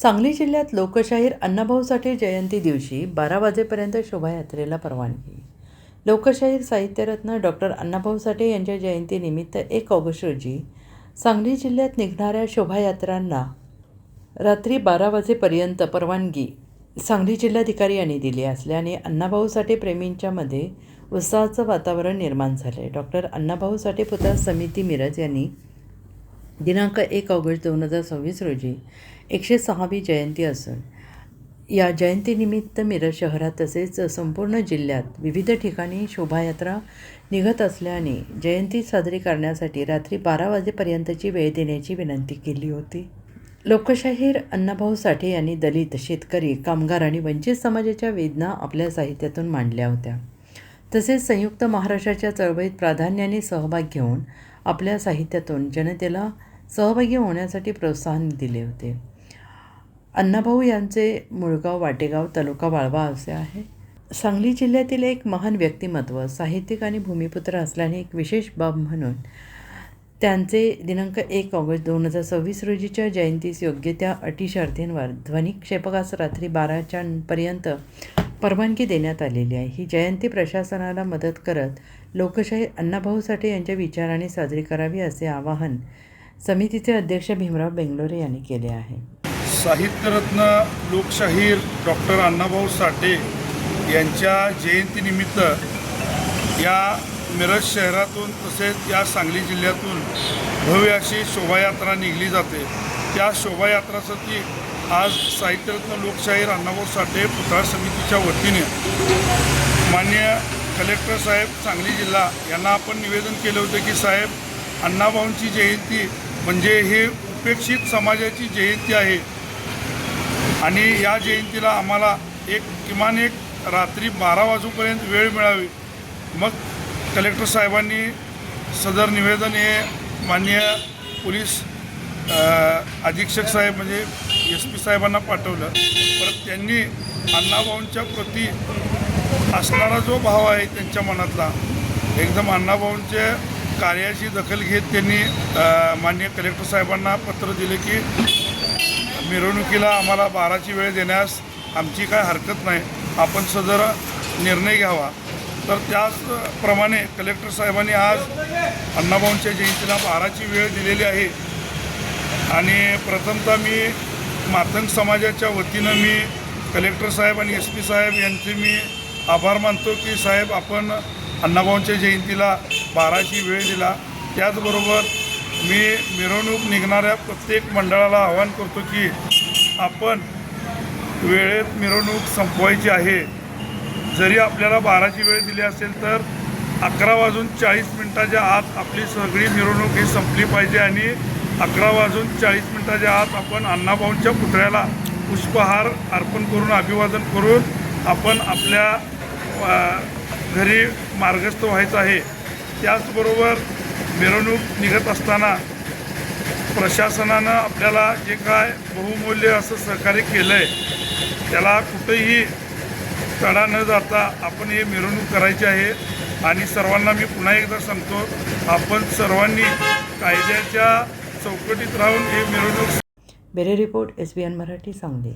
सांगली जिल्ह्यात लोकशाहीर अण्णाभाऊ साठे जयंती दिवशी 12 वाजेपर्यंत शोभायात्रेला परवानगी. लोकशाहीर साहित्यरत्न डॉक्टर अण्णाभाऊ साठे यांच्या जयंतीनिमित्त 1 ऑगस्ट रोजी सांगली जिल्ह्यात निघणाऱ्या शोभायात्रांना रात्री 12 वाजेपर्यंत परवानगी सांगली जिल्हाधिकारी यांनी दिली असल्याने अण्णाभाऊ साठे प्रेमींच्यामध्ये उत्साहाचं वातावरण निर्माण झाले. डॉक्टर अण्णाभाऊ साठे पुतळा समिती मिरज यांनी दिनांक 1 ऑगस्ट 2026 रोजी 106वी जयंती असून या जयंतीनिमित्त मिरज शहरात तसेच संपूर्ण जिल्ह्यात विविध ठिकाणी शोभायात्रा निघत असल्याने जयंती साजरी करण्यासाठी रात्री 12 वाजेपर्यंतची वेळ देण्याची विनंती केली होती. लोकशाहीर अण्णाभाऊ साठे यांनी दलित, शेतकरी, कामगार आणि वंचित समाजाच्या वेदना आपल्या साहित्यातून मांडल्या होत्या. तसेच संयुक्त महाराष्ट्राच्या चळवळीत प्राधान्याने सहभाग घेऊन आपल्या साहित्यातून जनतेला सहभागी होण्यासाठी प्रोत्साहन दिले होते. अण्णाभाऊ यांचे मूळगाव वाटेगाव, तालुका वाळवा असे आहे. सांगली जिल्ह्यातील एक महान व्यक्तिमत्व, साहित्यिक आणि भूमिपुत्र असल्याने एक विशेष बाब म्हणून त्यांचे दिनांक 1 ऑगस्ट 2026 रोजीच्या जयंतीस योग्य त्या अटी शर्तींवर ध्वनी क्षेपकास रात्री 12च्या पर्यंत परवानगी देण्यात आलेली आहे. ही जयंती प्रशासनाला मदत करत लोकशाहीर अण्णाभाऊ साठे यांच्या विचाराने साजरी करावी असे आवाहन समितीचे अध्यक्ष भीमराव बेंगलोरे यांनी केले आहे. साहित्यरत्न लोकशाहीर डॉक्टर अण्णाभाऊ साठे यांच्या जयंतीनिमित्त या मिरज शहरातून तसेच या सांगली जिल्ह्यातून भव्य अशी शोभायात्रा निघली जाते. त्या शोभायात्रासाठी आज साहित्यरत्न लोकशाहीर अण्णाभाऊ साठे पुतळा समितीच्या वतीने माननीय कलेक्टर साहेब सांगली जिल्हा यांना आपण निवेदन केले होते की साहेब, अण्णाभाऊंची जयंती म्हणजे हे उपेक्षित समाजाची जयंती आहे आणि या जयंतीला आम्हाला किमान एक रात्री 12 वाजेपर्यंत वेळ मिळावी. मग कलेक्टर साहेबांनी सदर निवेदन हे माननीय पोलीस अधीक्षक साहेब म्हणजे SP साहेबांना पाठवलं. परत त्यांनी अण्णाभाऊंच्या प्रती असणारा जो भाव आहे त्यांच्या मनातला एकदम अण्णाभाऊंच्या कार्याची दखल घेत त्यांनी माननीय कलेक्टर साहेबांना पत्र दिले की मिरवणुकीला आम्हाला 12ची वेळ देण्यास आमची काय हरकत नाही, आपण सदर निर्णय घ्यावा. तर त्याचप्रमाणे कलेक्टर साहेबांनी आज अण्णाभाऊंच्या जयंतीला 12ची वेळ दिलेली आहे. आणि प्रथमतः मी मातंग समाजाच्या वतीनं मी कलेक्टर साहेब आणि SP साहेब यांचे मी आभार मानतो की साहेब आपण अण्णाभाऊंच्या जयंतीला 12ची वेळ दिला. त्याचबरोबर मी मिरवणूक निघणाऱ्या प्रत्येक मंडळाला आवाहन करतो की आपण वेळेत मिरवणूक संपवायची आहे. जरी आपल्याला 12ची वेळ दिली असेल तर 11:40 आत आपली सगळी मिरवणूक ही संपली पाहिजे आणि 11:40 आत आपण अण्णाभाऊंच्या पुतळ्याला पुष्पहार अर्पण करून अभिवादन करून आपण आपल्या घरी मार्गस्थ व्हायचं आहे. त्याचबरोबर मिरवणूक निघत असताना प्रशासनानं आपल्याला जे काय बहुमूल्य असं सहकार्य केलं आहे त्याला कुठेही तडा न जाता आपण हे मिरवणूक करायची आहे. आणि सर्वांना मी पुन्हा एकदा सांगतो, आपण सर्वांनी कायद्याच्या चौकटीत राहून हे मिरवणूक. Bureau report SBN Marathi Sangli.